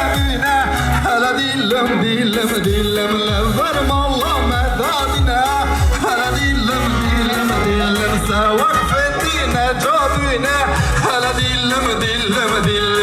affedine. Hele dilim dilim dilim leverim Allah medadine. Hele dilim dilim dilim sevak fetine cadüne. Hele dilim dilim dilim.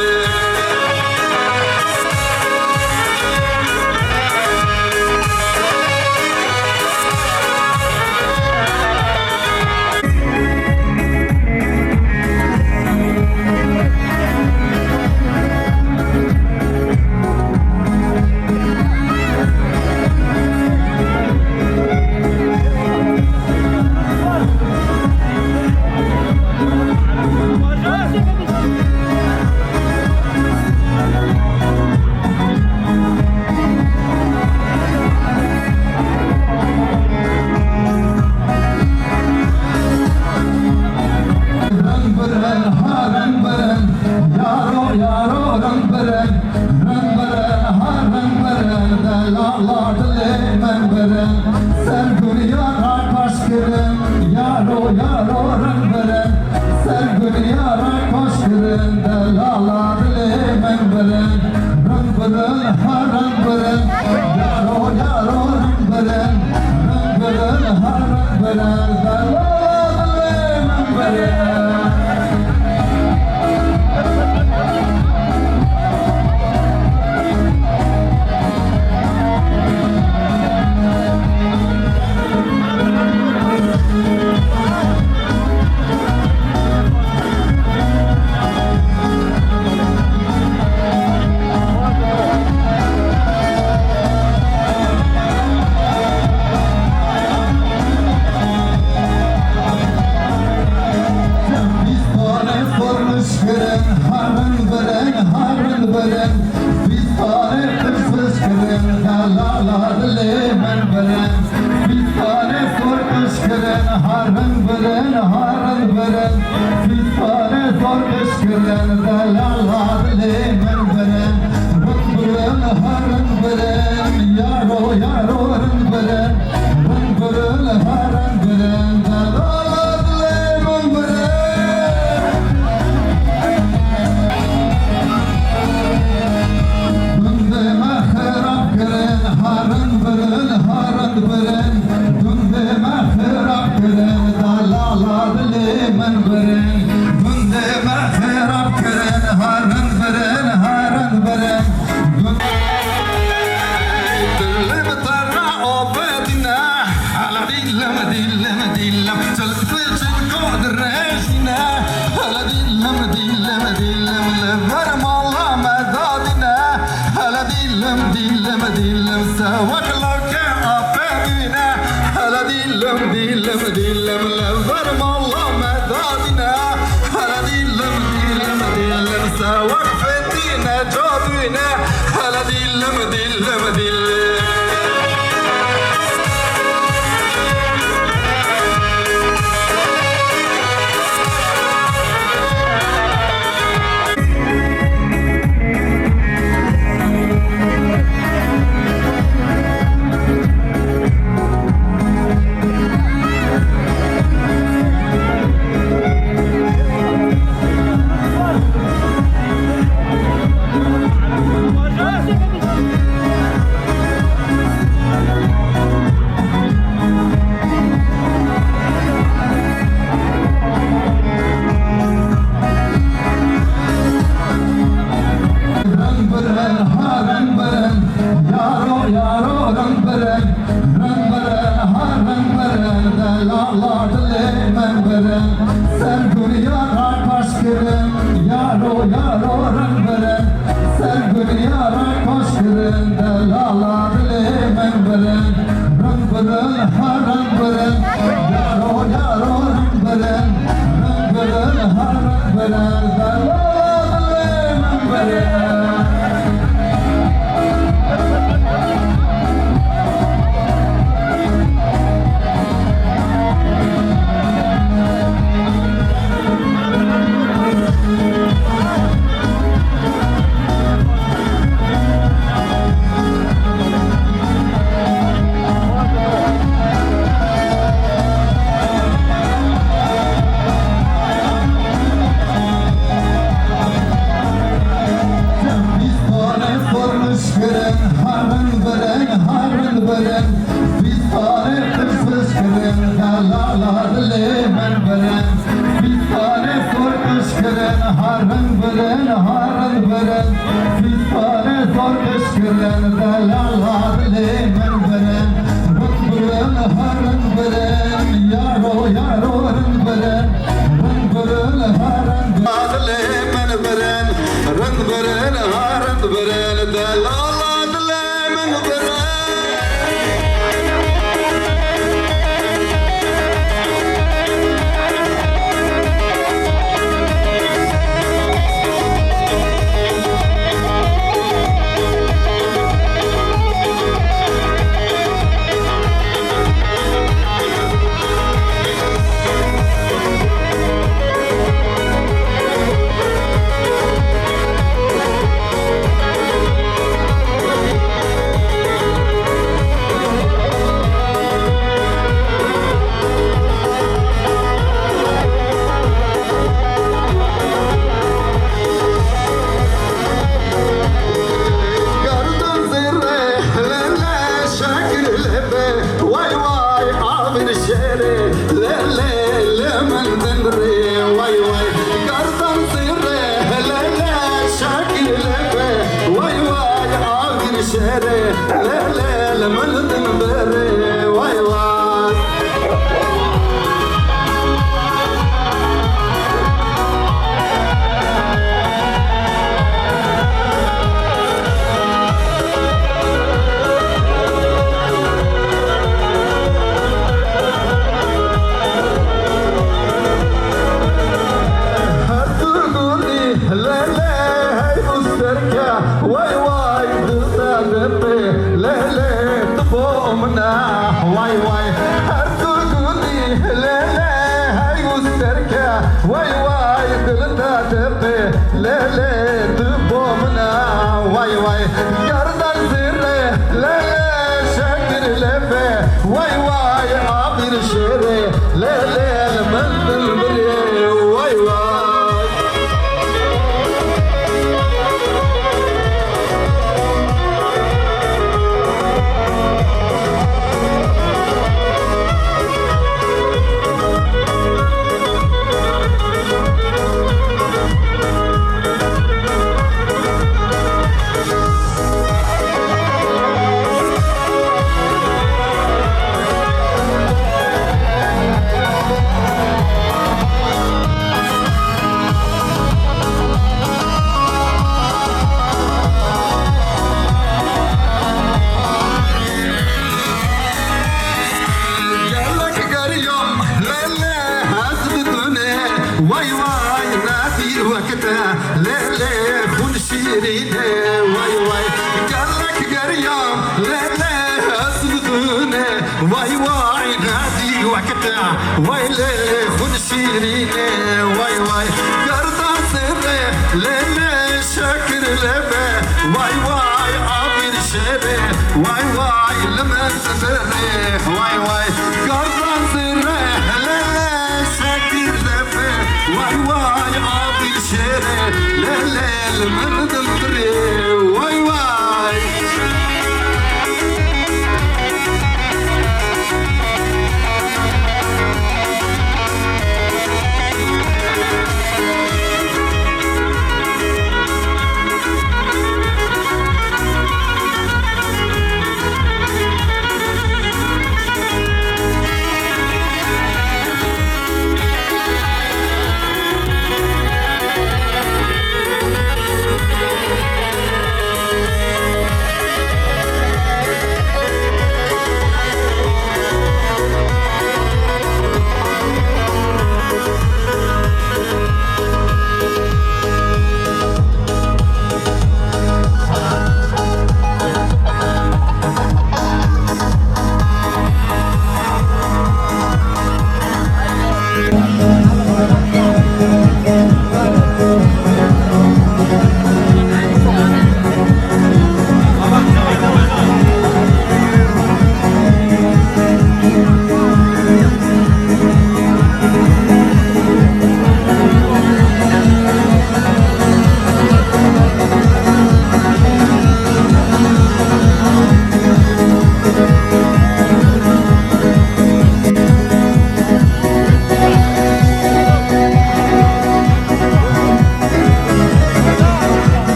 kırın, harın veren, harın veren. Biz tane kırsız kırın, dalalarlı men veren. Biz tane sorkış kırın, harın veren, harın veren. Biz tane sorkış kırın, dalalarlı men veren. Rın veren, harın veren, yaro yaro rın veren. Rın veren, harın veren, men veren. Rın veren, harın veren, dalalarlı men veren.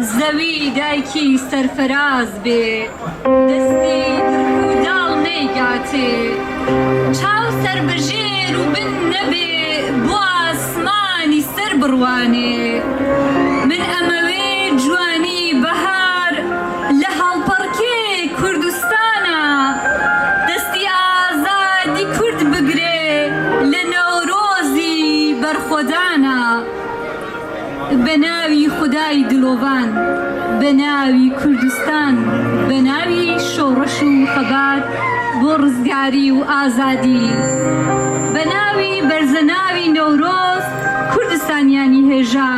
زەوی دایکی سەرفەراز بێ دەستی درک و داڵ نەیگاتێ چاو سەربەژێر و بن نەبێ بۆ ئاسمانی سەر بڕوانێ من ئەمەوێ جوانی بەهار لە هەڵپەڕکێ کوردستانە دەستی ئازادی کورد بگرێ لە نەورۆزی بەرخۆدانە بە ناوی خودای دلۆڤان بە ناوی کوردستان بە ناوی شۆڕش و خەبات بۆ ڕزگاری و ئازادی بە ناوی بەرزەناوی نەورۆز کوردستانیانی هێژا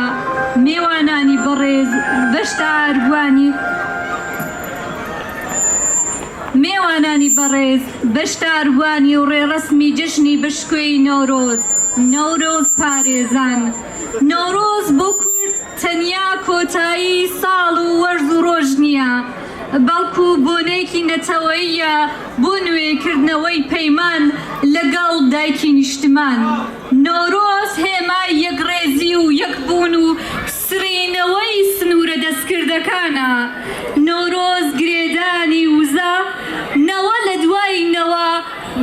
میوانانی بەڕێز بەشداربوانی میوانانی بەڕێز بەشداربوانی و ڕێڕەسمی جژنی بەشکوێی نەورۆز نەورۆز پارێزان نەورۆز بۆ کورد تەنیا کۆتایی ساڵ و وەرز و ڕۆژ نییە بەڵکو بۆنێکی نەتەوەییە بۆ نوێکردنەوەی پەیمان لەگەڵ دایکی نیشتمان نەورۆز هێمای یەکڕێزی و یەکبوون و سرینەوەی سنوورە دەستکردەکانە نەورۆز گرێدانی وزە نەوە لە دوای نەوە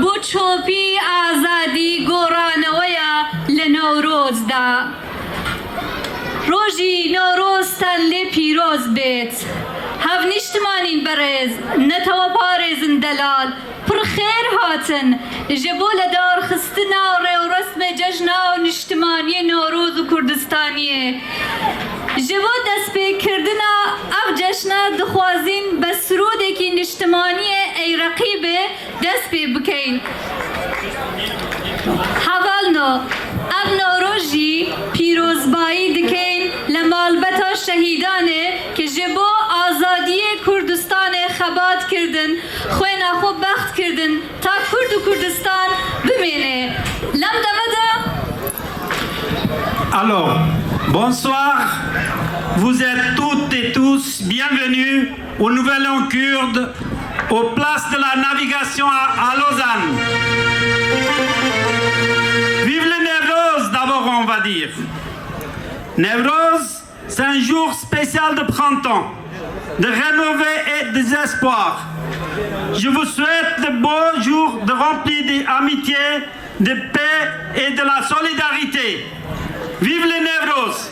بۆ چۆپی ئازادی گۆڕانەوەیە لە نەورۆزدا ڕۆژی نەورۆزتان لێ پیرۆز بێت هەڤنیشتمانین بەڕێز نەتەوە پارێزن دەلال پڕخێر هاتن ژە بۆ لە دارخستنا و ڕێوڕەسمە جەژنا و نیشتمانیە نۆرۆز و کوردستانیە ژە بۆ دەستپێکردنا ئەو جەژنە دخوازین بە سرودێکی نیشتمانیە ئەی ڕەقیبێ دەست پێ بکەین هەڤڵنۆ ئەم نۆرۆژی پیرۆزبایی دکەین لە مالبەتە شەهیدانێ کە ژێ بۆ ئازادیە کوردستانێ خەبات کردن خوێنە خۆ بەخت کردن تا کورد و کوردستان بمێنێ لەم دەمەدا Alors, bonsoir, vous êtes toutes et tous bienvenus au Nouvel An kurde, aux places de la navigation à Lausanne. Vive le Newroz d'abord, on va dire. Newroz, c'est un jour spécial de printemps, de rénover et des espoirs. Je vous souhaite de beaux jours de remplis d'amitié, de paix et de la solidarité. Vive le Newroz!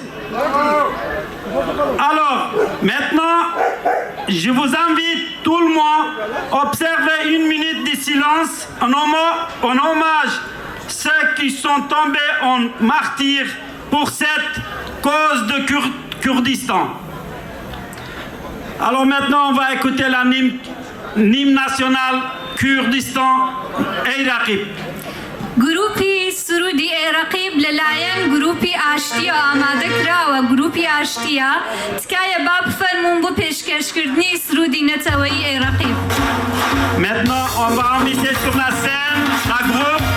Alors, maintenant, je vous invite tout le monde à observer une minute de silence en hommage à ceux qui sont tombés en martyrs pour cette cause de Kurdistan. Alors maintenant, on va écouter l'hymne national Kurdistan et Raqib. گروپی سرودی عێراقیب لەلایەن گروپی ئاشتیە ئامادەکراوە گروپی ئاشتیە تکایە با بفەرمون بۆ پێشکەشکردنی سرودی نەتەوەیی عێراقیب. Maintenant, on va inviter sur la scène un groupe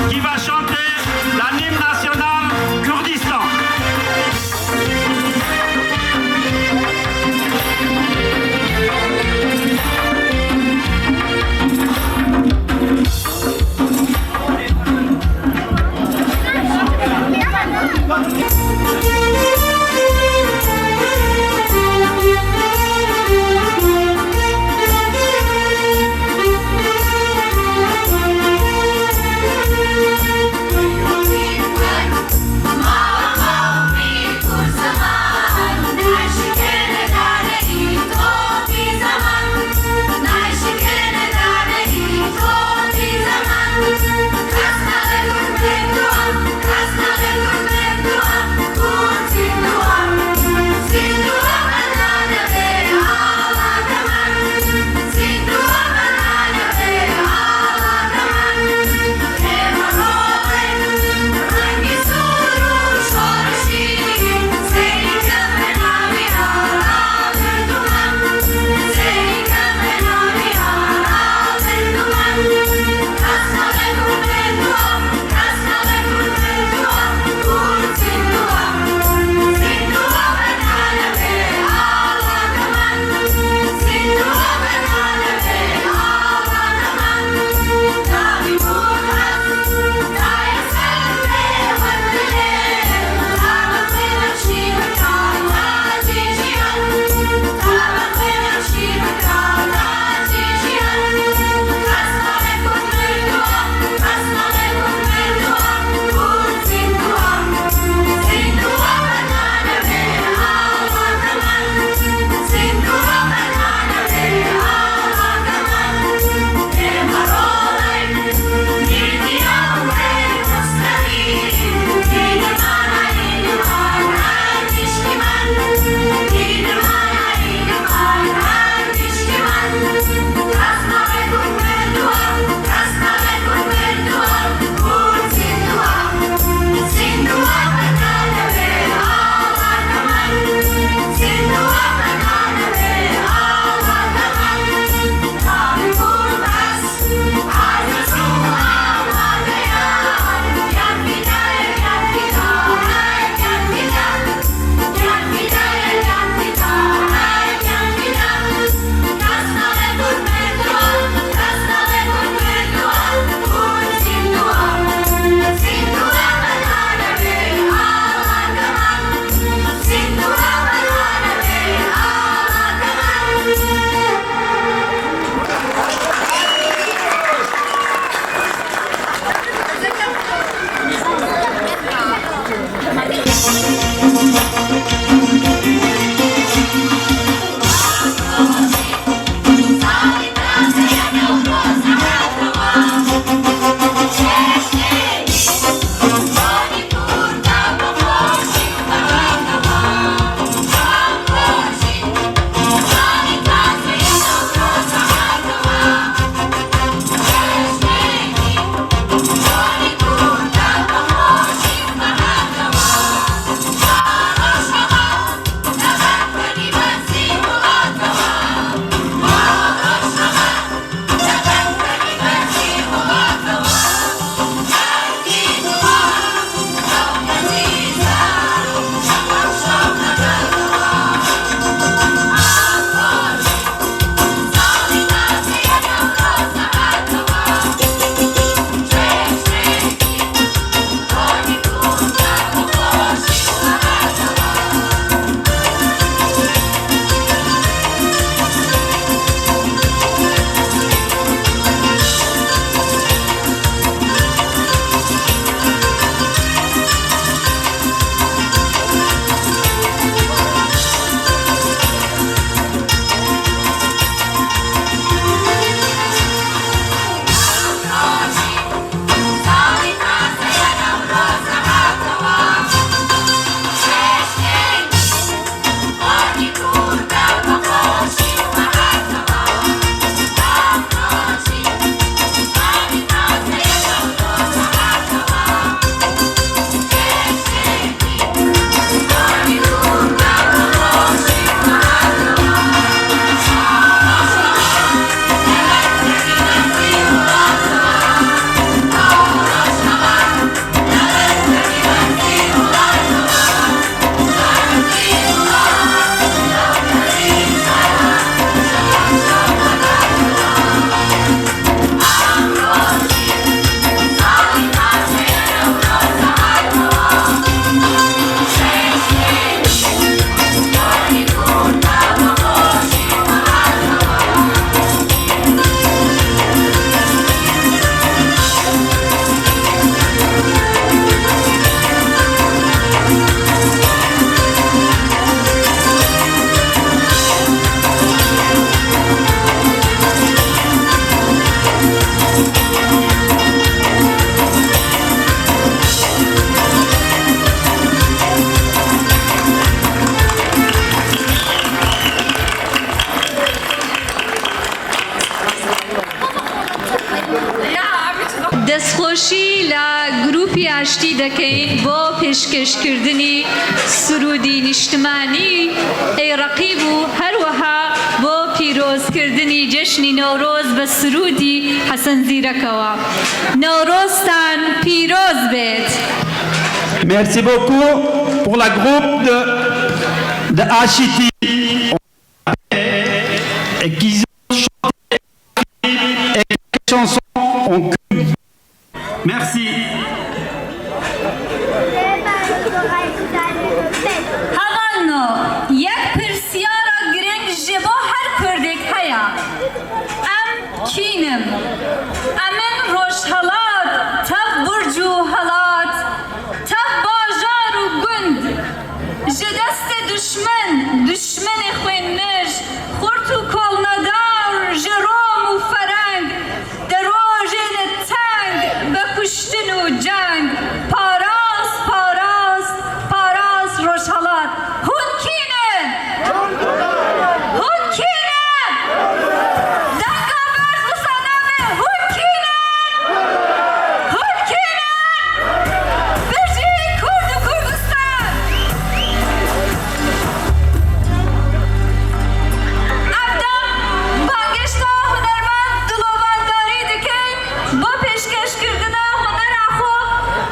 qui va chanter l'hymne national Kurdistan. I آشتی دکین با پیشکش کردنی سرودی نیشتمانی ای رقیبو هر وها با پیروز کردنی جشنی نوروز به سرودی حسن زیرکوا نوروزتان پیروز بید. Merci beaucoup pour la groupe de Hachiti qui ont chanté et les chansons en chœur. Merci. هغانو یک پرسیارا گرنگ جبو هر کردک هیا ام کینم امن روش هلات تب برجو هلات تب باجار و گند جدست دشمن خوین نج خورت و کل ندار جروم و فرنگ دروژن تنگ بکشتن و جنگ پاراس روش هلات هون کینن دنگا برز و سنمه هون کینن برجی کرد و کردستان افدام بانگشتا هنرمند دلوبانداری دکن با پیشکش کردنا هنر اخو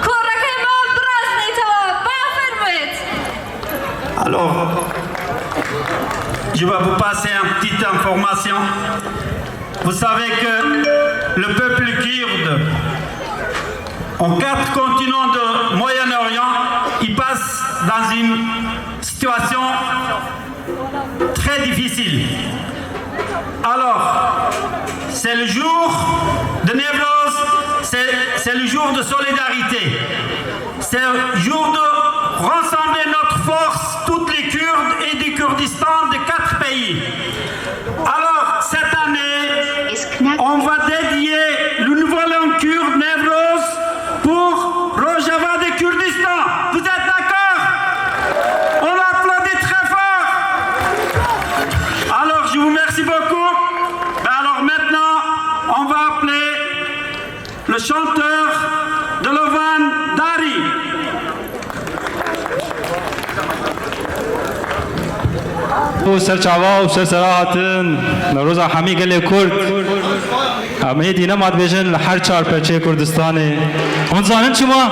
کورکه ما براز نیتوا بافرمید. Alors, je vais vous passer une petite information. Vous savez que le peuple kurde, en 4 continents de Moyen-Orient, il passe dans une situation très difficile. Alors, c'est le jour de Newroz, c'est le jour de solidarité. C'est le jour de rassembler notre force, toutes les Kurdes et du Kurdistan de 4 pays. Alors, cette année, on va dédier le nouvel an kurde Newroz pour Rojava de Kurdistan. Vous êtes d'accord? On applaudit très fort. Alors, je vous remercie beaucoup. Alors maintenant, on va appeler le chanteur de Lovan Dari. و سرچاوا و سرسراحتن نوروز همی گله کرد همه دینه ماد بیشن لحر 4 پرچه کردستانه اون زانن شما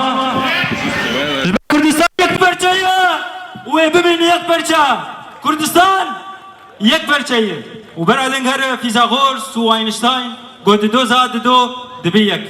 کردستان یک پرچه و ببین یک پرچه کردستان یک پرچه و برادن هر فیزاغورس و آینشتاین گوت 2 زاد 2 دبی یک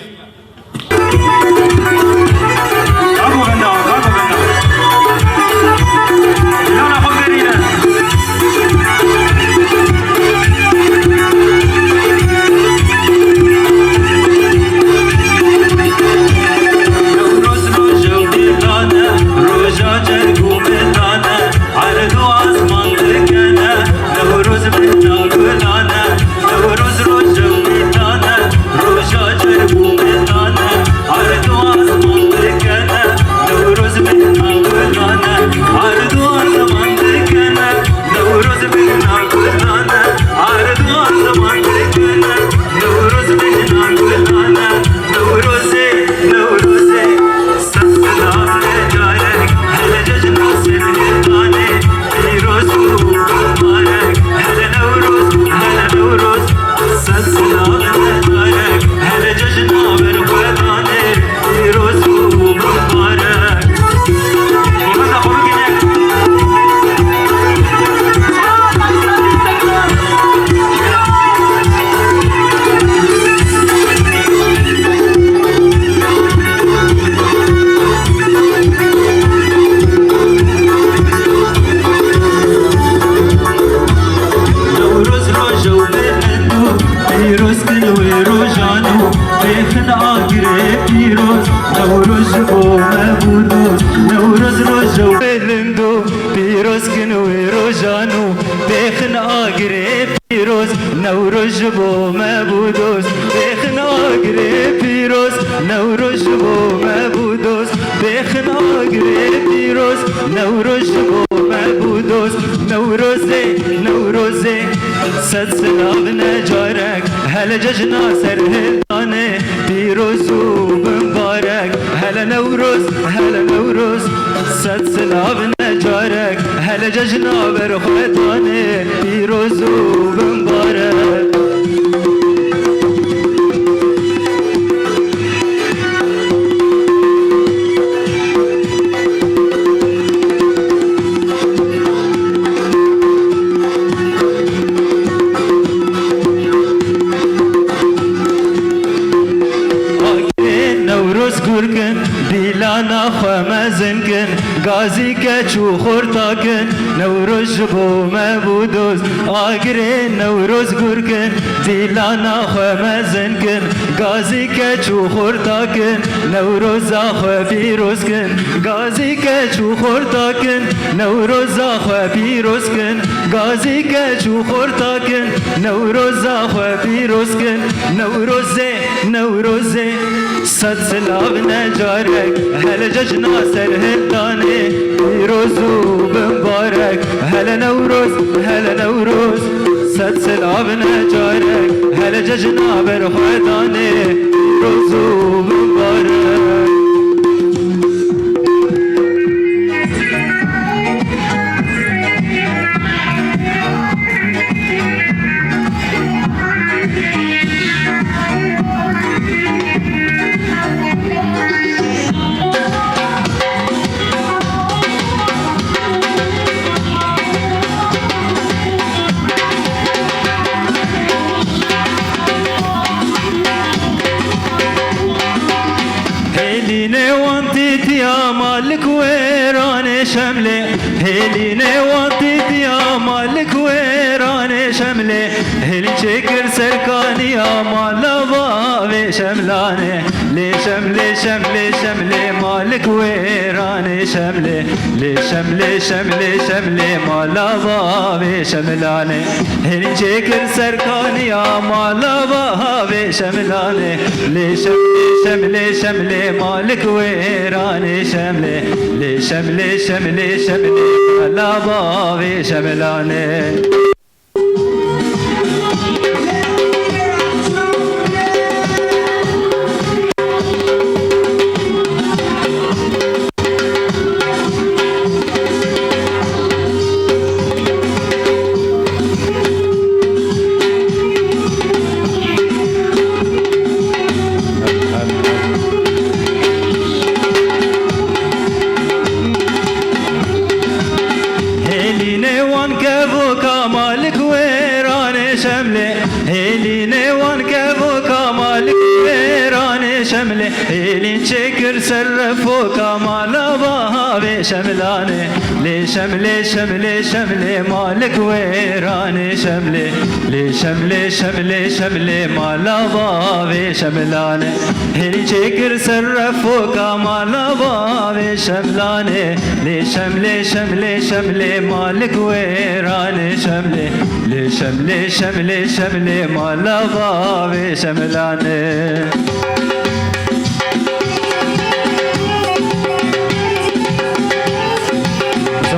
جشنا سر هلانه پیروز و مبارک هلا نوروز ججنا برخوتانه پیروز و بمبارک گرکن دیلانا خمزن کن گازی کچو خورتا کن نوروز بو مبودوز آگره نوروز گرکن دیلانا خمزن کن گازی کچو خورتا کن نوروز آخو پیروز کن گازی کچو خورتا کن نوروز آخو پیروز کن گازی کچو خورتا کن نوروز آخو پیروز کن نوروزه نوروزه صد سلاب نجارك هل ججنا سر هلداني پیروز و بمبارك هل نوروز صد سلاب نجارك هل ججنا برخواداني پیروز و بمبارك يا مالك ويراني شملي هيليني وطيت يا مالك ويراني شملي هيلي شكر سركاني يا مال بابي شملاني لي شملي شملي شملي مالك ويراني شملي لي شملي شملي شملي مال بابي شملاني هيلي شكر سركاني يا مال بابي شملاني لي شملي شملي شملي مالك ويراني شملي لي شملي شملي شملي على بابي شملاني هيلين شكر سرفو كمال بابي شملاني لي شملي شملي شملي مالك ويراني شملي لي شملي شملي شملي مال بابي شملاني هيلين شكر سرفو كمال بابي شملاني لي شملي شملي شملي مالك ويراني شملي لي شملي شملي شملي مال بابي شملاني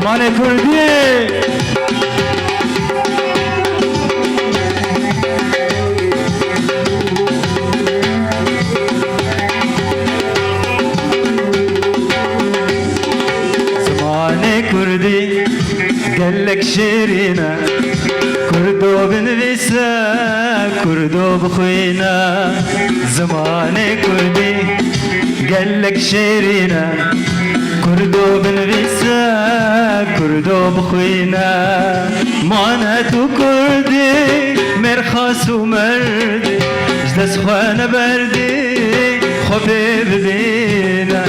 زمان كردي زمان كردي قالك شيرينا كردو بنفسا كردو بخوينا زمان كردي قالك شيرينا كردو بنغيسا كردو بخوينا مانتو كردي مرخص ومردي جدس خوانا بردي خبي ببينا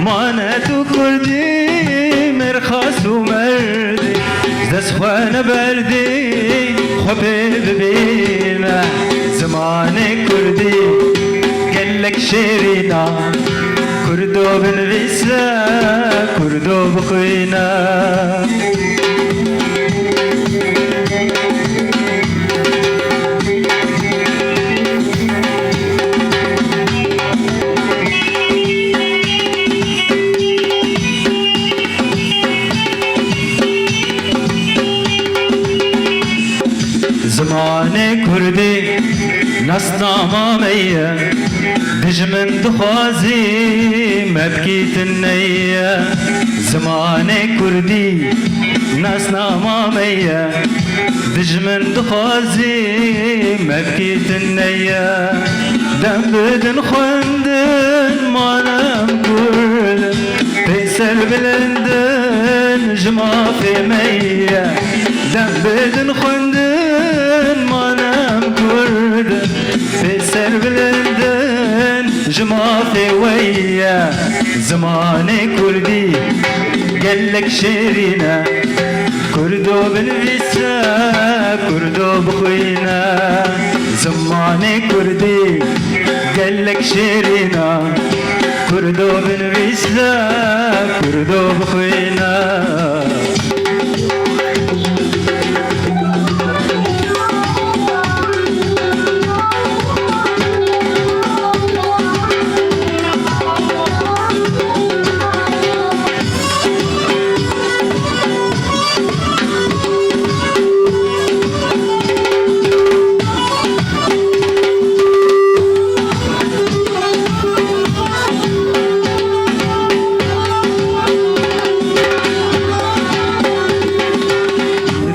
مانتو كردي مرخص ومردي جدس خوانا بردي خبي ببينا زمان كردي قالك شيرينا كردو بنغيسا كردو بخوينا زمان كردي نصنا مامية دجمن دخوازي مبكيت النية زمان كردي ناس نامامية دجمن دخوازي مبكيت النية دم بدن خندن ما نام كردن بيسر بلندن جما في مية دم بدن خندن ما نام كردن بيسر بلندن جما في ويا زماني كردي قالك شيرينا كردو بنفسا كردو بخوينا زماني كردي قالك شيرينا كردو بنفسا كردو بخوينا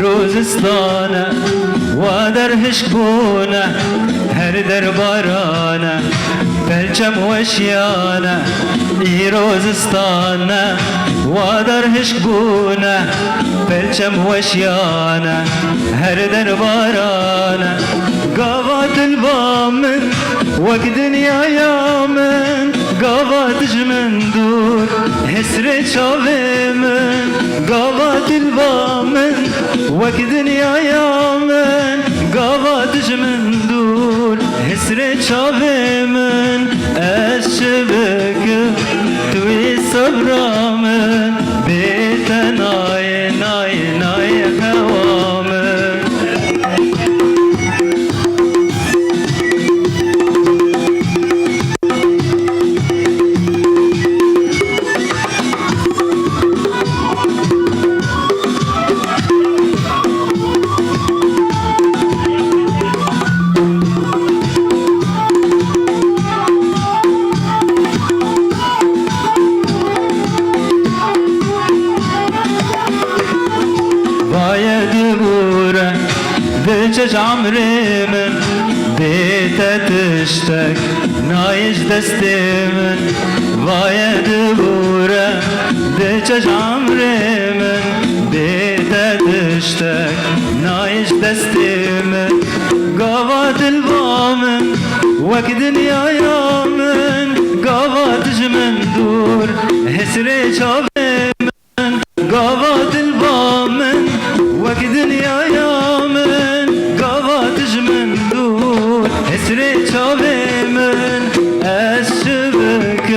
روزستانه وادر هشبونه هر در بارانه بلچم وشیانه ای روزستانه وادر هشبونه بلچم وشیانه هر در بارانه قاوات البامن وقت دنيا من قاوات جمن دور هسرة شاوي من قاوات البامن وقت دنيا من قاوات جمن دور هسرة شاوي من الشبك توي صبرا من بيت ناي ناي ناي خوامن بچش عمري من بيتا تشتك نايش دستي من وايا دبورة بچش عمري من بيتا تشتك نايش دستي من قاوات البامن وقت دنيا من قاوات جمن دور هسري شابي من قاوات البامن وقت دنيا هسري شابي من الشبك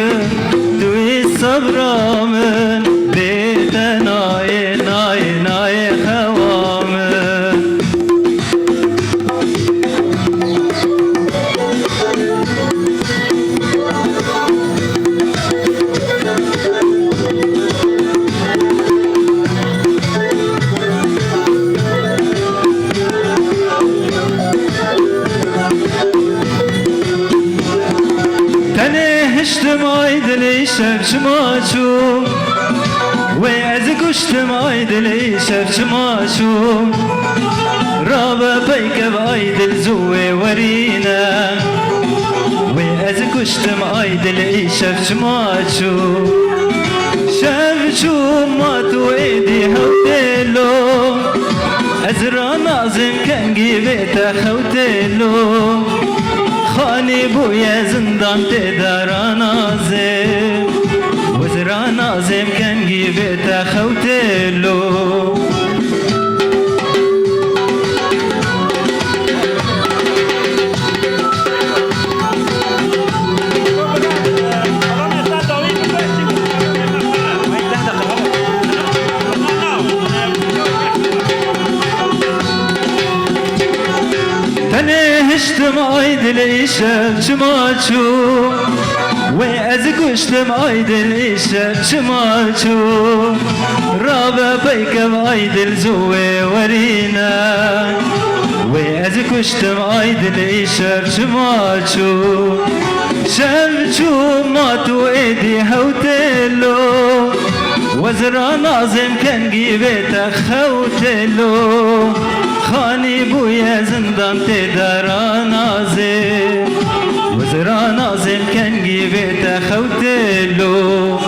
دوي صبرا من بيت ناي ناي ناي خوامن هشتم عيدلي شف شماشو ويعزك وشتم عيدلي شف شماشو رابا بيك بعيدل زوي ورينا ويعزك وشتم عيدلي شف شماشو شف شو ماتو ايدي هوتيلو ازرا نازم كان جيبتا خوتيلو خاني بويا زندان تدارا نازم وزرا نازم كان جيبتا خوتلو هشتم عيدلي شف شماشو ويأزك وشتم عيدلي شف شماشو رابا بيك بعيدل زوي ورينا ويأزك وشتم عيدلي شف شماشو شمشو ماتو ايدي هوتلو وزرا نازم کنگی بیت خوتلو خانی بوی زندان تدارا نازم وزرا نازم کنگی بیت خوتلو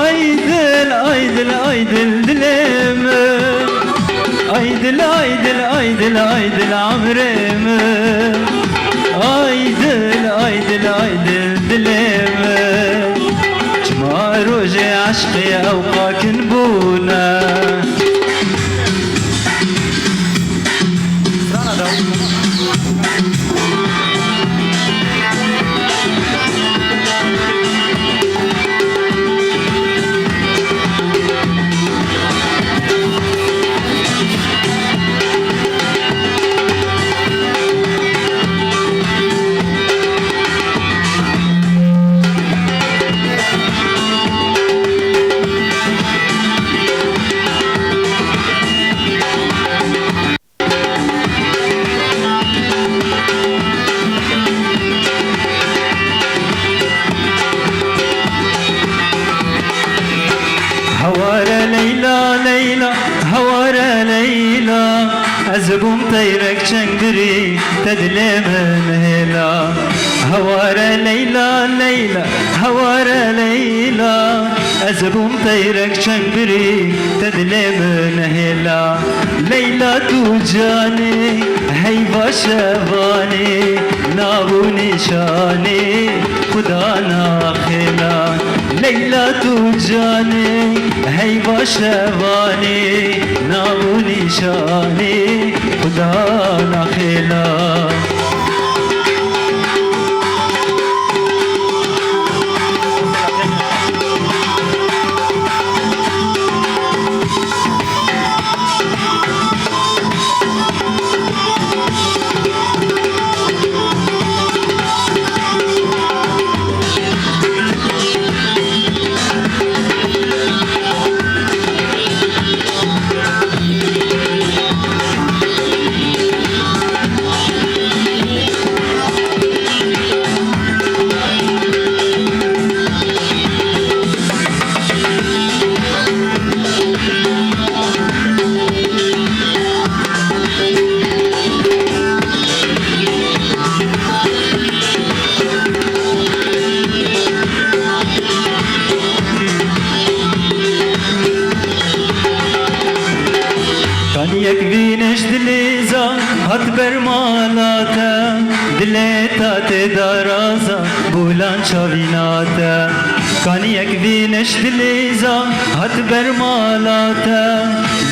Aydıl aydıl aydıl dileme Aydıl aydıl aydıl aydıl amreme Aydıl aydıl aydıl dileme Cuma roje aşkı avkakin buna هوار ليلى ليلى هوار ليلى أزبوم طيرك شنقري تدلي من هلا هوار ليلى ليلى هوار ليلى أزبوم طيرك شنقري تدلي من هلا ليلى توجاني هيبا شباني نابو نشاني خدانا خلا ليلى توجاني هيبا شباني نابو نشاني خدانا خلا يكفينش دليزا هتبر مالاتا دليتا تدارازا بولان شاويناتا كان يكفينش دليزا هتبر مالاتا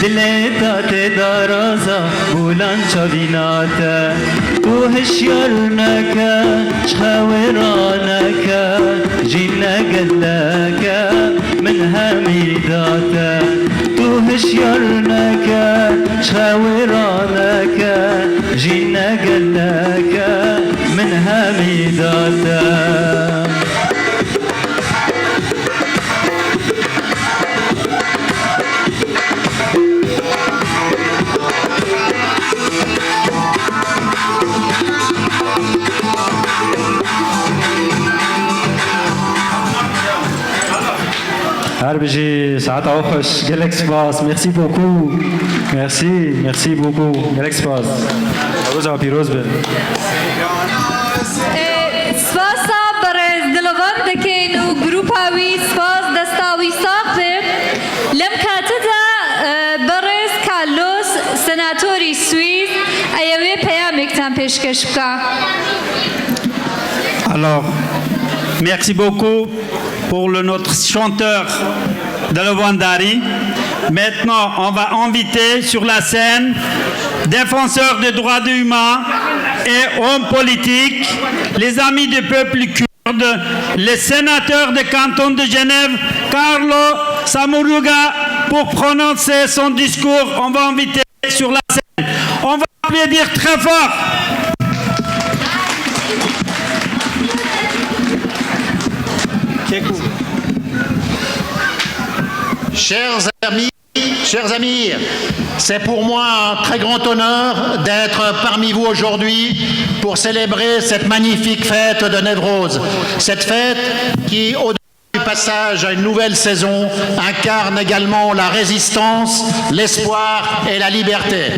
دليتا تدارازا بولان شاويناتا تو هشيرنكا شخاورانكا جينا قلكا من هميداتا تو هشيرنكا شاورانك جينا قلك من هميداتا Arbiji, Saat Auchosh, Galaxpass, merci beaucoup. Merci beaucoup. Galaxpass. Rosa Pirozben. سپاسا برز دلوان دکین و گروپاوی سپاس دستاوی ساقه لم کاتدا برز کارلوس سناتوری سوئیس ایوه پیامکتان پیشکش بکا. Alors, merci beaucoup pour notre chanteur de Levandari. Maintenant, on va inviter sur la scène défenseurs des droits humains et hommes politiques, les amis du peuple kurde, les sénateurs du canton de Genève, Carlo Samuruga, pour prononcer son discours. On va inviter sur la scène. On va applaudir très fort. Chers amis, c'est pour moi un très grand honneur d'être parmi vous aujourd'hui pour célébrer cette magnifique fête de Névrose. Cette fête qui, au du passage à une nouvelle saison incarne également la résistance, l'espoir et la liberté.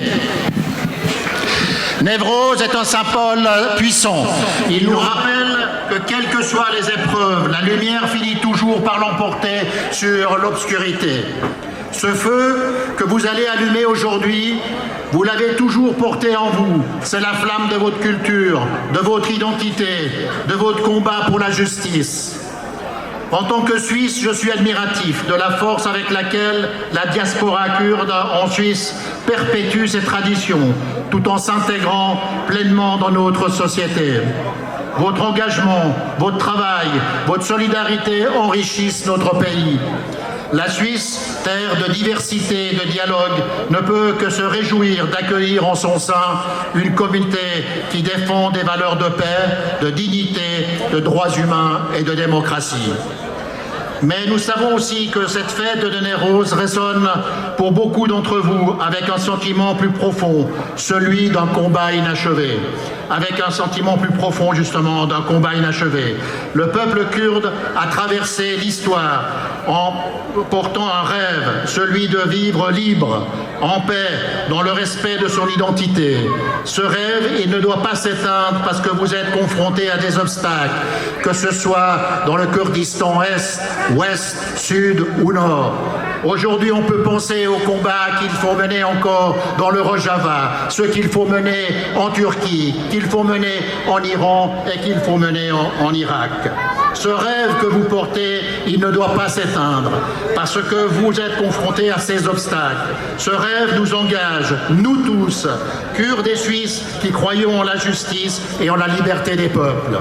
Newroz est un symbole puissant. Il nous rappelle que quelles que soient les épreuves, la lumière finit toujours par l'emporter sur l'obscurité. Ce feu que vous allez allumer aujourd'hui, vous l'avez toujours porté en vous. C'est la flamme de votre culture, de votre identité, de votre combat pour la justice. En tant que Suisse, je suis admiratif de la force avec laquelle la diaspora kurde en Suisse perpétue ses traditions, tout en s'intégrant pleinement dans notre société. Votre engagement, votre travail, votre solidarité enrichissent notre pays. La Suisse, terre de diversité et de dialogue, ne peut que se réjouir d'accueillir en son sein une communauté qui défend des valeurs de paix, de dignité, de droits humains et de démocratie. Mais nous savons aussi que cette fête de Newroz résonne pour beaucoup d'entre vous avec un sentiment plus profond, celui d'un combat inachevé. Avec un sentiment plus profond justement d'un combat inachevé. Le peuple kurde a traversé l'histoire en portant un rêve, celui de vivre libre, en paix, dans le respect de son identité. Ce rêve, il ne doit pas s'éteindre parce que vous êtes confrontés à des obstacles, que ce soit dans le Kurdistan Est, Ouest, Sud ou Nord. Aujourd'hui, on peut penser au combat qu'il faut mener encore dans le Rojava, ce qu'il faut mener en Turquie, qu'il faut mener en Iran et qu'il faut mener en Irak. Ce rêve que vous portez, il ne doit pas s'éteindre parce que vous êtes confrontés à ces obstacles. Ce rêve nous engage, nous tous, Kurdes et Suisses, qui croyons en la justice et en la liberté des peuples.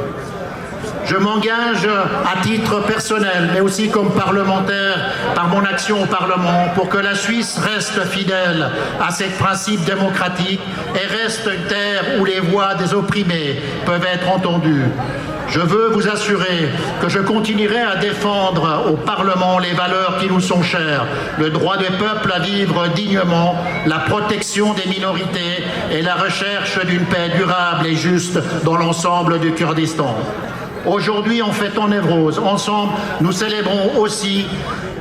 Je m'engage à titre personnel, mais aussi comme parlementaire, par mon action au Parlement, pour que la Suisse reste fidèle à ses principes démocratiques et reste une terre où les voix des opprimés peuvent être entendues. Je veux vous assurer que je continuerai à défendre au Parlement les valeurs qui nous sont chères, le droit des peuples à vivre dignement, la protection des minorités et la recherche d'une paix durable et juste dans l'ensemble du Kurdistan. Aujourd'hui, en fêtant Newroz, ensemble, nous célébrons aussi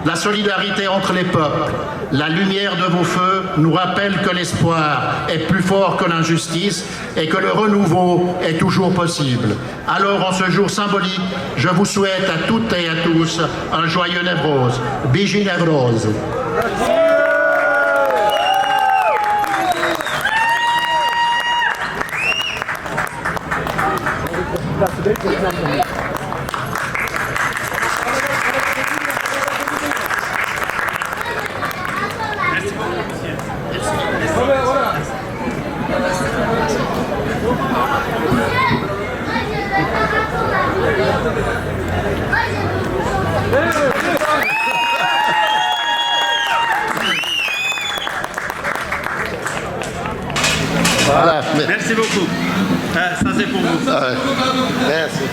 la solidarité entre les peuples. La lumière de vos feux nous rappelle que l'espoir est plus fort que l'injustice et que le renouveau est toujours possible. Alors, en ce jour symbolique, je vous souhaite à toutes et à tous un joyeux Newroz. Biji Newroz. Voilà. Merci beaucoup. Ça c'est pour vous. Merci.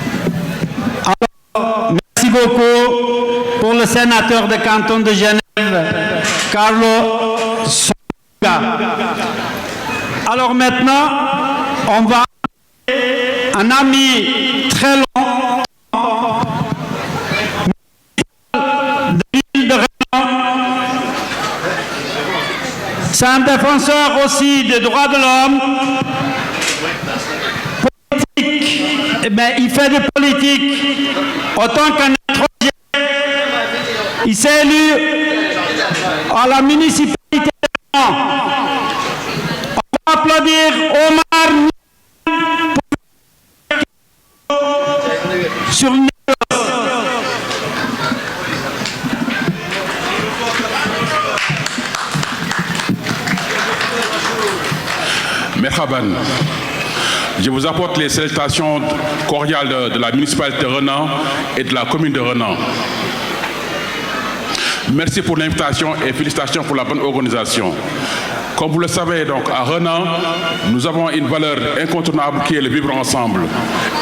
Alors, merci beaucoup pour le sénateur de canton de Genève, Carlo Songa. Alors maintenant, on va un ami très long de l'île de Rénan. C'est un défenseur aussi des droits de l'homme. Politique, mais il fait de politique autant qu'un étranger. Il s'est élu à la municipalité de Rénan. On va applaudir Omar sur une Merhaban. Je vous apporte les salutations cordiales de la municipalité de Renan et de la commune de Renan. Merci pour l'invitation et félicitations pour la bonne organisation. Comme vous le savez, donc, à Renan, nous avons une valeur incontournable qui est le vivre ensemble.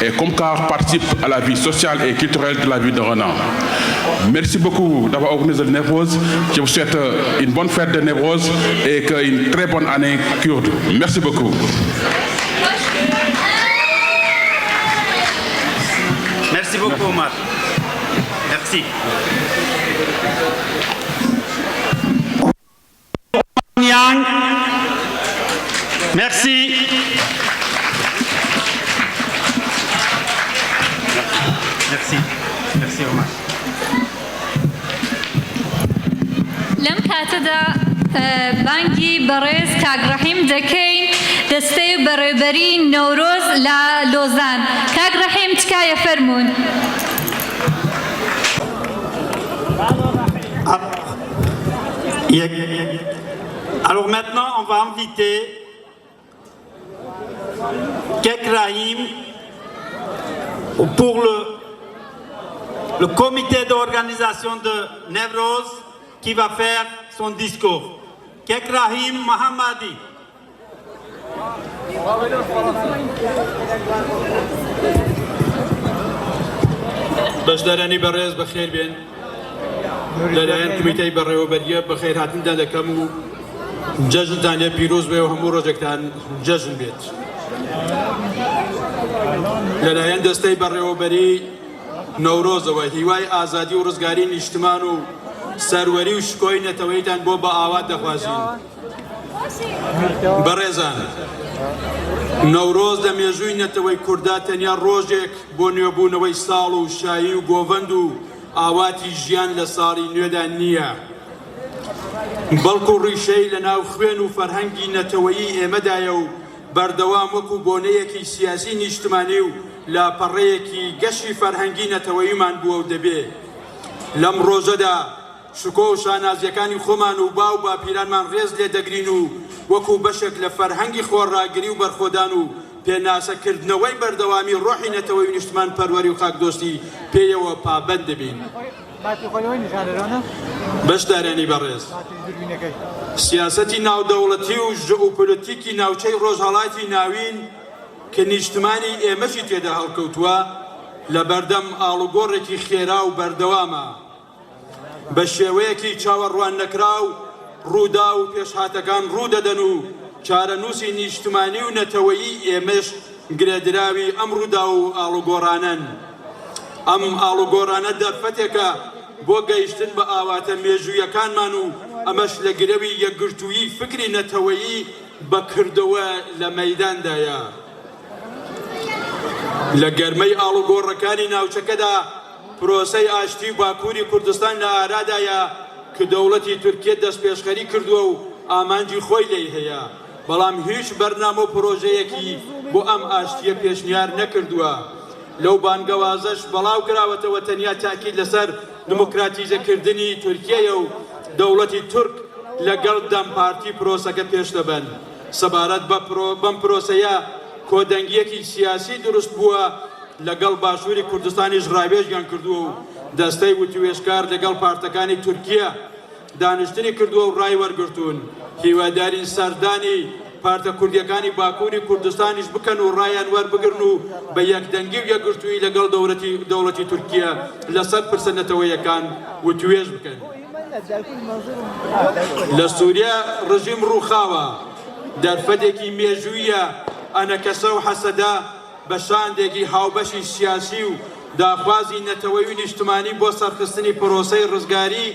Et Comcar participe à la vie sociale et culturelle de la ville de Renan. Merci beaucoup d'avoir organisé le Newroz. Je vous souhaite une bonne fête de Newroz et une très bonne année kurde. Merci beaucoup. Merci beaucoup, Omar. Merci. Yang. Merci. Merci. Merci Omar. لم كاتدا بانجي بريز كاغ رحيم دكين دستي بربرين نوروز لا لوزان كاغ رحيم تكايا فرمون. Alors maintenant, on va inviter Kek Rahim pour le comité d'organisation de Newroz qui va faire son discours. Kek Rahim Mohammadi. بەشدارانی بەڕێز بەخێر بێن لەلایەن کمیتەی بەڕێوەبەریە بەخێر هاتندا دەکەم و جەژنتان لێ پیرۆز بێ و هەموو ڕۆژێکتان جەژن بێت. لەلایەن دەستەی بەڕێوەبەری نەورۆزەوە هیوای ئازادی و ڕزگاری نیشتمان و سەروەری و شکۆی نەتەوەیتان بۆ بە ئاوات دەخوازین. بەڕێزان، نەورۆز لە مێژووی نەتەوەی کووردا تەنیا ڕۆژێک بۆ نوێبوونەوەی ساڵ و شایی و گۆڤەند و ئاواتی ژیان لە ساڵی نوێدا نییە، بەڵکو ڕیشەی لە ناو خوێن و فەرهەنگی نەتەوەیی ئێمەدایە و بەردەوام وەکو بۆنەیەکی سیاسی نیشتمانی و لاپەڕەیەکی گەشی فەرهەنگی نەتەوەییمان بووە و دەبێ. لەم ڕۆژەدا شکۆ و شانازیەکانی خۆمان و باو باپیرانمان ڕێز لێ دەگرین و وەکو بەشێک لە فەرهەنگی خۆڕاگری و بەرخۆدان و پێناسەکردنەوەی بەردەوامی ڕۆحی نەتەوەی نیشتمان پەروەری و خاکدۆستی پێیەوە پابەند دەبین. بەشدارانی بەڕێز، سیاسەتی ناودەوڵەتی و ژئوپۆلیتیکی ناوچەی ڕۆژهەڵاتی ناوین کە نیشتمانی ئێمەشی تێدا هەڵکەوتووە لە بەردەم ئاڵوگۆڕێکی خێرا و بەردەوامە، بە شێوەیەکی چاوەڕوان نەکرا و ڕوودا و پێشهاتەکان ڕوودەدەن و چارەنووسی نیشتمانی و نەتەوەیی ئێمەش گرێدراوی ئەم ڕوودا و ئاڵوگۆڕانن. ئەم ئاڵوگۆڕانە دەرفەتێکە بۆ گەیشتن بە ئاواتە مێژوویەکانمان و ئەمەش لە گرەوی یەکگرتووی فکری نەتەوەیی بەکردەوە لە مەیداندایە. لە گەرمەی ئاڵوگۆڕەکانی ناوچەکەدا پرۆسەی ئاشتی و باکووری کوردستان لە ئارادایە کە دەوڵەتی تورکیە دەست پێشخەری کردووە و ئامانجی خۆی لێی هەیە، بەڵام هیچ بەرنامە و پرۆژەیەکی بۆ ئەم ئاشتیە پێشنیار نەکردووە. لەو بانگەوازەش بەڵاو کراوەتەوە تەنیا تاکید لەسەر دموکراتیزەکردنی تورکیەیە و دەوڵەتی تورک لەگەڵ دەمپارتی پرۆسەکە پێش دەبن. سەبارەت بەم پرۆسەیە کۆدەنگیەکی سیاسی دروست بووە لەگەڵ باشووری کوردستانیش ڕاوێژیان کردووە و دەستەی وتوێشکار لەگەڵ پارتەکانی تورکیە دانیشتنی کردووە و ڕای وەرگرتوون هیواداری سەردانی پارتە کوردیەکانی باکووری کوردستانیش بکەن و ڕایان وەربگرن و بە یەکدەنگی و یەکگرتووی لەگەڵ دەوڵەتی تورکیە لەسەر پرسەنەتەوەیەکان وتوێژ بکەن. لە سووریا ڕژیم ڕووخاوە، دەرفەتێکی مێژوویە ئەنەکەسە و حەسەدا بە شاندێکی هاوبەشی سیاسی و داخوازی نەتەوەی و نیشتمانی بۆ سەرخستنی پرۆسەی ڕزگاری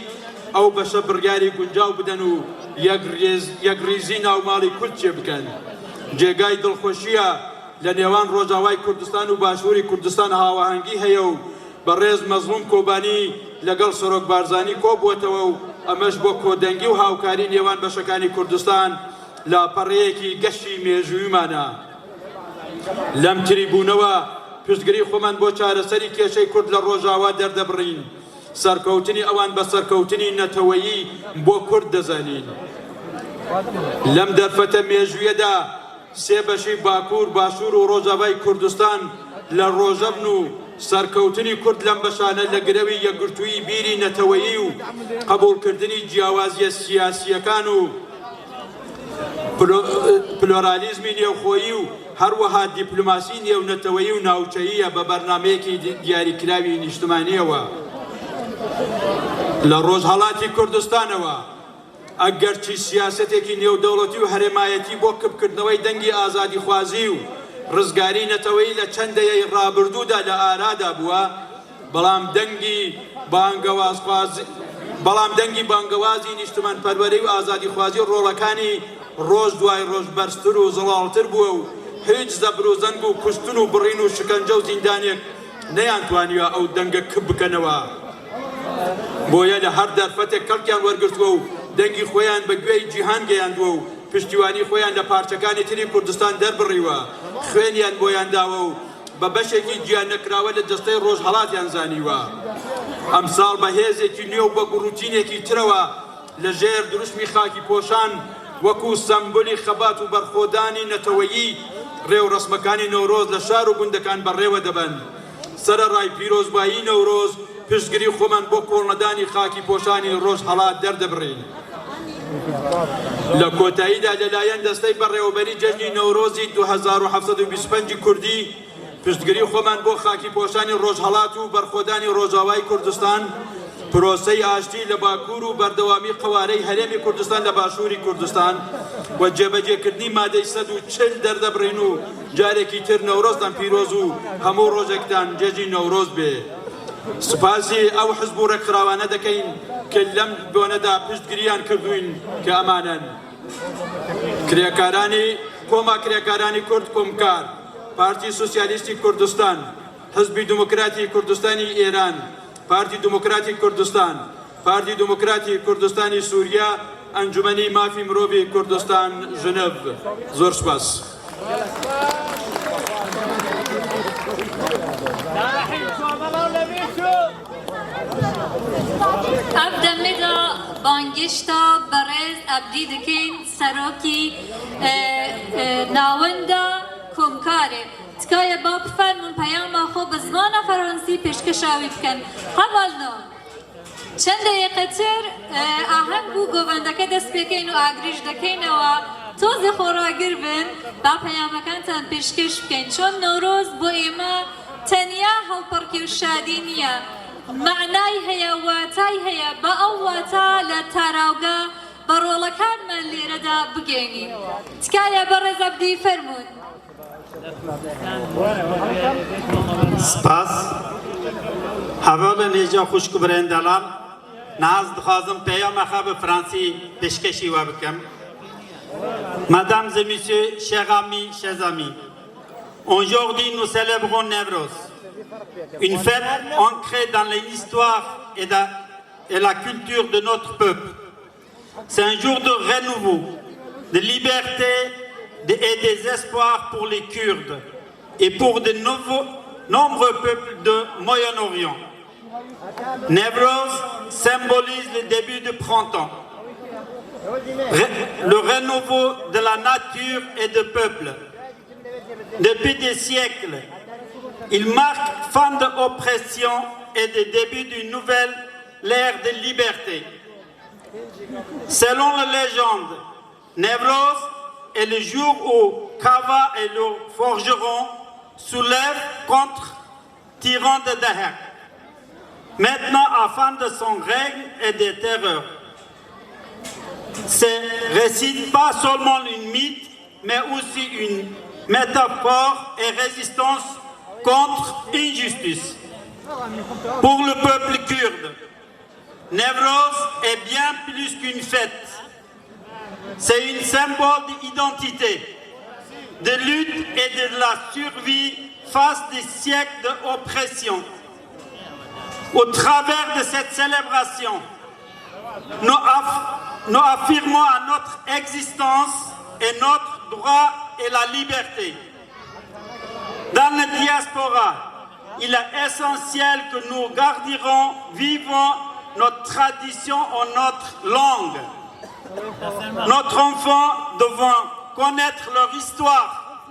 ئەو بەشە بڕیاری گونجاو بدەن و یەکریزی ناوماڵی کورد چێ بکەن. جێگای دڵخۆشیە لە نێوان ڕۆژاوای کوردستان و باشووری کوردستان هاوەهەنگی هەیە و بەڕێز مەزلوم کۆبانی لەگەڵ سەرۆک بارزانی کۆبووەتەوە و ئەمەش بۆ کۆدەنگی و هاوکاری نێوان بەشەکانی کوردستان لاپەڕەیەکی گەشتی مێژوویمانە. لەم تریبوونەوە پشتگیری خۆمان بۆ چارەسەری کێشەی کورد لە ڕۆژاوا دەردەبڕین، سەرکەوتنی ئەوان بە سەرکەوتنی نەتەوەیی بۆ کورد دەزانین. لەم دەرفەتە مێژوویەدا سێ بەشی باکوور، باشوور و ڕۆژاوای کوردستان لە ڕۆژەبن و سەرکەوتنی کورد لەم بەشانە لە گرەوی یەکگرتووی بیری نەتەوەیی و قبولکردنی جیاوازیە سیاسیەکان و پلۆرالیزمی نێوخۆیی و هەروەها دیپلۆماسی نێونەتەوەیی و ناوچەییە بە بەرنامەیەکی دیاریکراوی نیشتمانیەوە. لە ڕۆژهەڵاتی کوردستانەوە ئەگەرچی سیاسەتێکی نێودەوڵەتی و هەرێمایەتی بۆ کبکردنەوەی دەنگی ئازادی خوازی و ڕزگاری نەتەوەیی لە چەندەیەی ڕابردوودا لە ئارادا بووە، بەڵام دەنگی بەڵام دەنگی بانگەوازی نیشتمان پەروەرەی و ئازادی خوازی و ڕۆڵەکانی ڕۆژ دوای ڕۆژ بەرزتر و زەڵاڵتر بووە و هیچ زەبر و زەنگ و کوشتن و بڕین و شکنجە و زیندانێک نەیانتوانیوە ئەو دەنگە کب بکەنەوە بۆیە لە هەر دەرفەتێک کەڵکیان وەرگرتووە و دەنگی خۆیان بە گوێی جیهان گەیاندووە و پشتیوانی خۆیان لە پارچەکانی تری کوردستان دەربڕیوە خوێنیان بۆیان داوە و بە بەشێکی گیان نەکراوە لە جەستەی ڕۆژهەڵاتیان زانیوە ئەمساڵ بە هێزێکی نوێ و بە گوڕوتینێکی ترەوە لە ژێر دروشمی خاکی پۆشان وەکو سەمبولی خەبات و بەرخۆدانی نەتەوەیی ڕێو ڕسمەکانی نەورۆز لە شار و گوندەکان بەڕێوە دەبن سەرەڕای پیرۆزبایی نەورۆز پشتگیری خۆمان بۆ کۆڵنەدانی خاکی پۆشانی ڕۆژهەڵات دەردەبڕین لە کۆتاییدا لەلایەن دەستەی بەڕێوەبەری جەژنی نەورۆزی 2725 کوردی پشتگیری خۆمان بۆ خاکی پۆشانی ڕۆژهەڵات و بەرخۆدانی ڕۆژاوای کوردستان پرۆسەی ئاشتی لە باکوور و بەردەوامی قەوارەی هەرێمی کوردستان لە باشووری کوردستان و جێبەجێکردنی مادەی 140 دەردەبڕین و جارێکی تر نەورۆزتان پیرۆز و هەموو ڕۆژێکتان جێژی نەورۆز بێ سوپاسی ئەو حزب و ڕێکخراوانە دەکەین کە لەم بۆنەدا پشتگیریان کردوین کە ئەمانن کۆما کرێکارانی کورد کۆمکار پارتی سوسیالیستی کوردستان حزبی دموکراتی کوردستانی ئێران پارتی دموکراتی کوردستان پارتی دموکراتی کوردستانی سووریا ئەنجومەنی مافی مرۆڤی کوردستان ژنەڤ زۆر سوپاس ئەف دەمێدا بانگشتا بەڕێز ئەبدی دەکەین سەرۆکی ناوەندە کۆمکارێ تکایە با بفەرمون پەیاما خۆ بە زمانە فەڕەنسی پێشکەشاوی بکەن هەواڵنەوە چەند دقیقەتر ئاهەنگ و گۆڤەندەکە دەست پێکەین و ئاگریش دەکەینەوە تۆزی خۆڕاگر بن با پەیامەکانتان پێشکەش بکەین چۆن نەورۆز بۆ ئێمە تەنیا هەڵپەڕکی و شادی نییە معنای هەیە واتای هەیە بە ئەو واتە لە تاراوگە بە ڕۆڵەکانمان لێرەدا بگەینین تکایە بەڕێز ئەبدی فەرموون سپاس هەواڵە نێجا خوشک و برێندەڵان ناز دخوازم پەیامەخە بە فرانسی پێشکەشی وا بکەم Mesdames et Messieurs, chers amis, chers amis, aujourd'hui nous célébrons Newroz, une fête ancrée dans l'histoire et la culture de notre peuple. C'est un jour de renouveau, de liberté et des espoirs pour les Kurdes et pour de nombreux peuples de Moyen-Orient. Newroz symbolise le début du printemps, le renouveau de la nature et du peuple. Depuis des siècles, il marque fin de l'oppression et le début d'une nouvelle ère de liberté. Selon la légende, Newroz est le jour où Kava et le forgeron soulèvent contre tyran de Daher. Maintenant, à fin de son règne et des terreurs. C'est récit pas seulement une mythe, mais aussi une métaphore et résistance contre l'injustice. Pour le peuple kurde, Newroz est bien plus qu'une fête. C'est un symbole d'identité, de lutte et de la survie face à des siècles d'oppression. Au travers de cette célébration, nous affirmons à notre existence et notre droit et la liberté. Dans la diaspora, il est essentiel que nous gardirons vivant notre tradition en notre langue. Notre enfant devant connaître leur histoire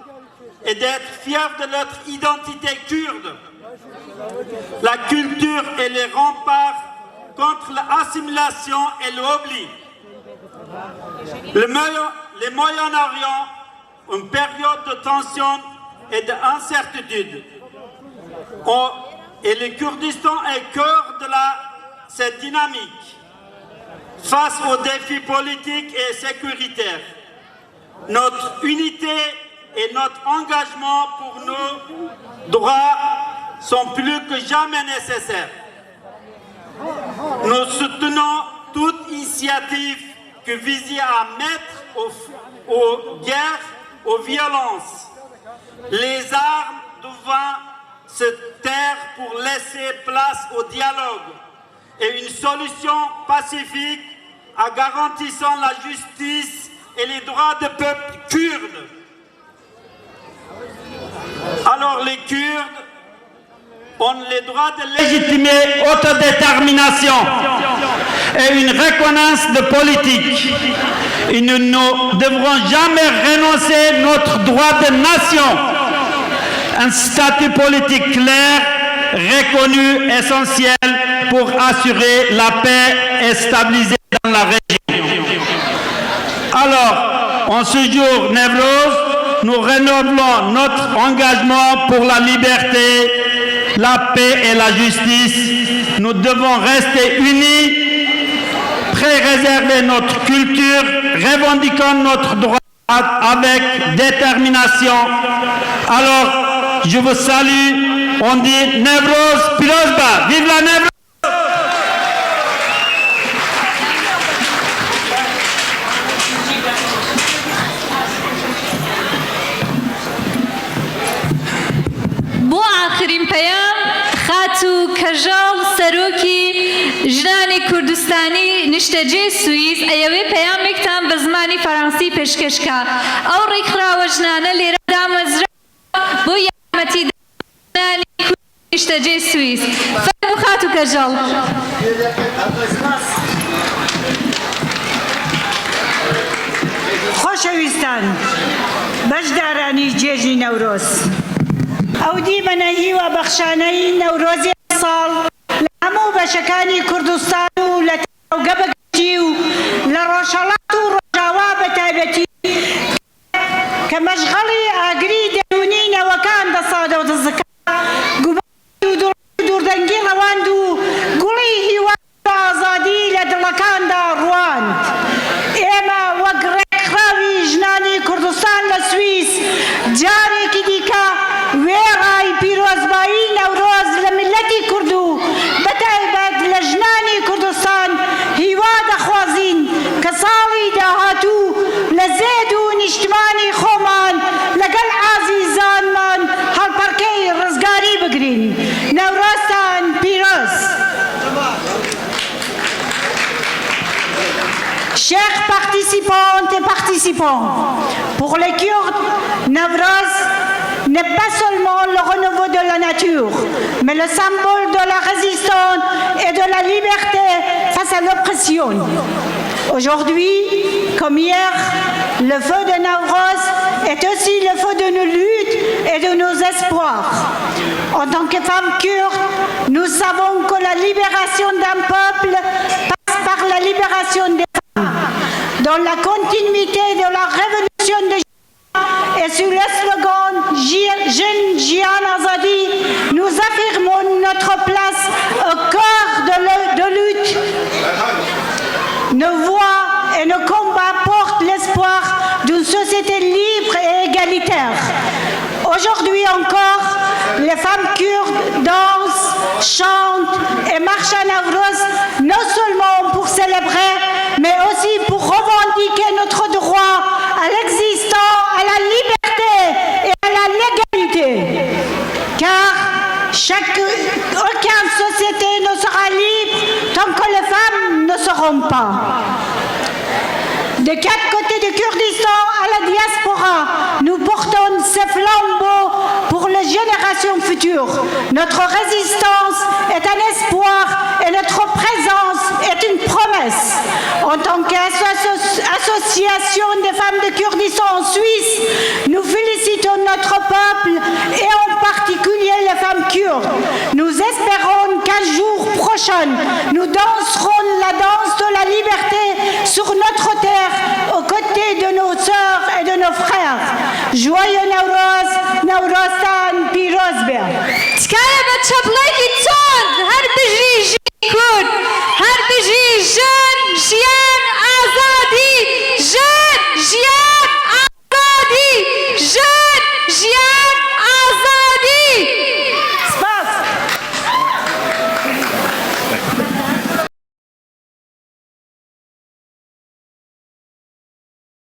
et d'être fiers de notre identité kurde. La culture et les remparts contre l'assimilation et l'oubli. Le Moyen-Orient, une période de tension et d'incertitude. Et le Kurdistan est cœur de cette dynamique. Face aux défis politiques et sécuritaires, notre unité et notre engagement pour nos droits sont plus que jamais nécessaires. Nous soutenons toute initiative qui vise à mettre aux guerres, aux violences. Les armes doivent se taire pour laisser place au dialogue et une solution pacifique en garantissant la justice et les droits du peuple kurde. Alors les Kurdes ont le droit de légitimer autodétermination et une reconnaissance de politique. Et nous ne devrons jamais renoncer à notre droit de nation. Un statut politique clair, reconnu, essentiel pour assurer la paix et stabiliser dans la région. Alors, en ce jour Newroz, nous renouvelons notre engagement pour la liberté, la paix et la justice. Nous devons rester unis, préserver notre culture, revendiquant notre droit avec détermination. Alors, je vous salue, on dit Newroz Pirozba, vive la Newroz! بۆ ئاخرین پەیام خات و کەژاڵ سەرۆکی ژنانی کوردستانی نیشتەجێ سوئیس ئەیەوێ پەیامێکتان بە زمانی فەڕەنسی پێشکەشکا ئەو ڕێکخراوە ژنانە لێرە دامەزرا بۆ یارمەتی ژنانی نیشتەجێ سوئیس فەرموو خات و کەژاڵ خۆشەویستان بەشدارانی جێژی نەورۆز ئەو دیبەنەهی و بەخشانەی نەورۆزی ساڵ لە هەموو بەشەکانی کوردستان و لە تاوگە بەگشتی و لە ڕۆژهەڵات و ڕۆژاوا بە تایبەتی کە مەشغەڵی ئاگری دەرونی نەوەکان دەسادە و دەزەکە گوبانی و دووردەنگی ڕەواند و گوڵی هیوا و ئازادی لە دڵەکاندا ڕواند. ئێمە وەک ڕێکخراوی ژنانی کوردستان لە سوئیس جارێکی دیکە وێڕای پیرۆزبایی نەورۆز لە ملەتی کورد و بەتایبەت لە ژنانی کوردستان هیوا دەخوازین کە ساڵی داهاتوو لە زێد و نیشتمانی خۆمان لەگەڵ عازیزانمان هەڵپەڕکەی ڕزگاری بگرین. نەورۆزتان پیرۆز. Chers participantes et participants, pour les Kurdes, Newroz n'est pas seulement le renouveau de la nature, mais le symbole de la résistance et de la liberté face à l'oppression. Aujourd'hui, comme hier, le feu de Newroz est aussi le feu de nos luttes et de nos espoirs. En tant que femmes kurdes, nous savons que la libération d'un peuple passe par la libération des femmes. Dans la continuité de la révolution de et sous le slogan Jeune Jihan Azadi, nous affirmons notre place au cœur de lutte. Nos voix et nos combats portent l'espoir d'une société libre et égalitaire. Aujourd'hui encore, les femmes kurdes dansent, chantent et marchent à Newroz non seulement pour célébrer, mais aussi pour revendiquer notre droit à l'existence, à la liberté et à la légalité. Car aucune société ne sera libre tant que les femmes ne seront pas. Des quatre côtés du Kurdistan à la diaspora, nous portons ces flambeaux pour les générations futures. Notre résistance est un espoir et notre présence est une promesse. En tant qu'association des femmes de Kurdistan en Suisse, nous félicitons notre peuple et en particulier les femmes kurdes. Nous espérons qu'un jour prochain, nous danserons la danse de la liberté sur notre terre aux côtés de nos sœurs et de nos frères. Joyeux Newroz, Newroztan Pirozbe. تکایە بە چەپڵێکی چۆن هەر بژی